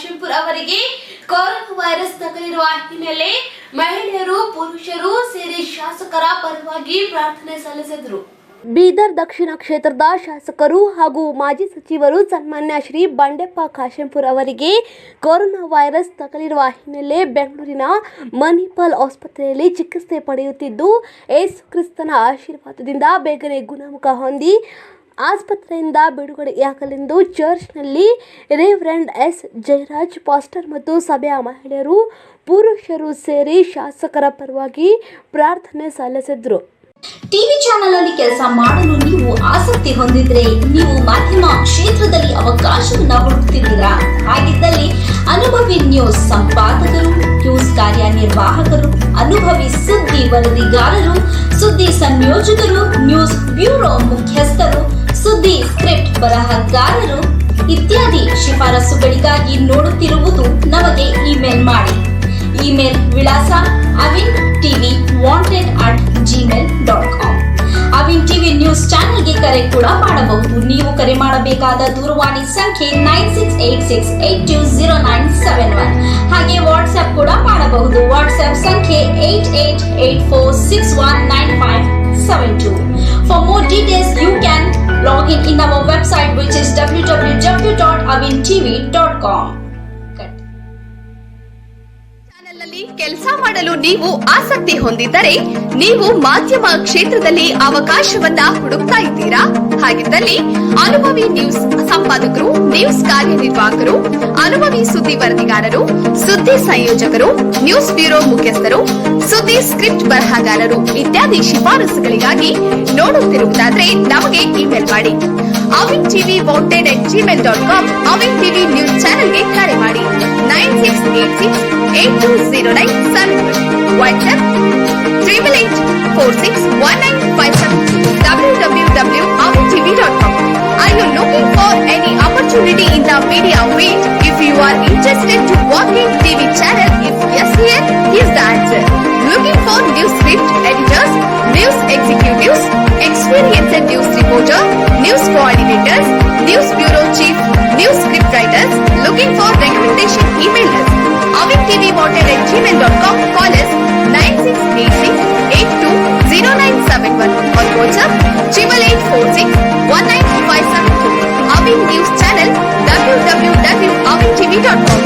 ಕಾಶೆಂಪುರ್ ಅವರಿಗೆ corona virus ತಗುಲಿರುವ ಹಿನ್ನೆಲೆ ಮಹಿಳೆಯರು ಪುರುಷರು ಸೇರಿ ಶಾಸಕರ ಪರವಾಗಿ ಪ್ರಾರ್ಥನೆ ಸಲ್ಲಿಸಿದರು. ಬೀದರ್ ದಕ್ಷಿಣ ಕ್ಷೇತ್ರದ ಶಾಸಕರು ಹಾಗೂ ಮಾಜಿ ಸಚಿವರು ಸನ್ಮಾನ್ಯ ಶ್ರೀ ಬಂಡೆಪ್ಪ ಕಾಶೆಂಪುರ್ ಅವರಿಗೆ ಕೊರೋನಾ ವೈರಸ್ ತಗುಲಿರುವ ಹಿನ್ನೆಲೆ ಬೆಂಗಳೂರಿನ ಮಣಿಪಾಲ್ ಆಸ್ಪತ್ರೆಯಲ್ಲಿ ಚಿಕಿತ್ಸೆ ಪಡೆಯುತ್ತಿದ್ದು, ಯೇಸು ಕ್ರಿಸ್ತನ ಆಶೀರ್ವಾದದಿಂದ ಬೇಗನೆ ಗುಣಮುಖ ಹೊಂದಿ ಆಸ್ಪತ್ರೆಯಿಂದ ಬಿಡುಗಡೆಯಾಗಲೆಂದು ಚರ್ಚ್ನಲ್ಲಿ ರೆವರೆಂಡ್ ಎಸ್ ಜಯರಾಜ್ ಪಾಸ್ಟರ್ ಮತ್ತು ಸಭೆಯ ಮಹಿಳೆಯರು ಪುರುಷರು ಸೇರಿ ಶಾಸಕರ ಪರವಾಗಿ ಪ್ರಾರ್ಥನೆ ಸಲ್ಲಿಸಿದರು. ಟಿವಿ ಚಾನೆಲ್ ಅಲ್ಲಿ ಕೆಲಸ ಮಾಡಲು ನೀವು ಆಸಕ್ತಿ ಹೊಂದಿದ್ರೆ, ನೀವು ಮಾಧ್ಯಮ ಕ್ಷೇತ್ರದಲ್ಲಿ ಅವಕಾಶವನ್ನ ಹುಡುಕ್ತಿದ್ದೀರಾ? ಹಾಗಿದ್ದಲ್ಲಿ ಅನುಭವಿ ನ್ಯೂಸ್ ಸಂಪಾದಕರು, ನ್ಯೂಸ್ ಕಾರ್ಯನಿರ್ವಾಹಕರು, ಅನುಭವಿ ಸುದ್ದಿ ವರದಿಗಾರರು, ಸುದ್ದಿ ಸಂಯೋಜಕರು, ನ್ಯೂಸ್ ಬ್ಯೂರೋ ಮುಖ್ಯಸ್ಥರು, ಸುದ್ದಿ ಸ್ಕ್ರಿಪ್ಟ್ ಬರಹಗಾರರು ಇತ್ಯಾದಿ ಶಿಫಾರಸುಗಳಿಗಾಗಿ ನೋಡುತ್ತಿರುವುದು ನಮಗೆ ಇಮೇಲ್ ಮಾಡಿ. ಇಮೇಲ್ ವಿಳಾಸ avintvwanted@gmail.com. ಅವಿನ್ ಟಿವಿ ನ್ಯೂಸ್ ಚಾನೆಲ್ಗೆ ಕರೆ ಕೂಡ ಮಾಡಬಹುದು. ನೀವು ಕರೆ ಮಾಡಬೇಕಾದ ದೂರವಾಣಿ ಸಂಖ್ಯೆ 9686820971. ಹಾಗೆ ವಾಟ್ಸ್ಆಪ್ ಕೂಡ ಮಾಡಬಹುದು. ವಾಟ್ಸ್ಆಪ್ ಸಂಖ್ಯೆ 8884619572. For more details, you can log in our website, which is www.avintv.com. ಕೆಲಸ ಮಾಡಲು ನೀವು ಆಸಕ್ತಿ ಹೊಂದಿದ್ದರೆ, ನೀವು ಮಾಧ್ಯಮ ಕ್ಷೇತ್ರದಲ್ಲಿ ಅವಕಾಶವನ್ನ ಹುಡುಕ್ತಾ ಇದ್ದೀರಾ? ಹಾಗಿದ್ದಲ್ಲಿ ಅನುಭವಿ ನ್ಯೂಸ್ ಸಂಪಾದಕರು, ನ್ಯೂಸ್ ಕಾರ್ಯನಿರ್ವಾಹಕರು, ಅನುಭವಿ ಸುದ್ದಿ ವರದಿಗಾರರು, ಸುದ್ದಿ ಸಂಯೋಜಕರು, ನ್ಯೂಸ್ ಬ್ಯೂರೋ ಮುಖ್ಯಸ್ಥರು, ಸುದ್ದಿ ಸ್ಕ್ರಿಪ್ಟ್ ಬರಹಗಾರರು ಇತ್ಯಾದಿ ಶಿಫಾರಸುಗಳಿಗಾಗಿ ನೋಡುತ್ತಿರುವುದಾದರೆ ನಮಗೆ ಇಮೇಲ್ ಮಾಡಿ. Avin TV wanted@gmail.com. Avin TV news ಚಾನೆಲ್ಗೆ ಕರೆ ಮಾಡಿ. 9686820971. WhatsApp 8884619572. www.avintv.com. Are you looking for any opportunity in the media field? If you are interested to work in TV channel, if yes, here is the answer. Looking for news script editors, news executives, experienced news reporter, news coordinators, news bureau chief, news script writers, looking for recommendation, email us. avintvwanted@gmail.com. Call us 9686820971 or WhatsApp 88461952. Avin News Channel, www.avintv.com.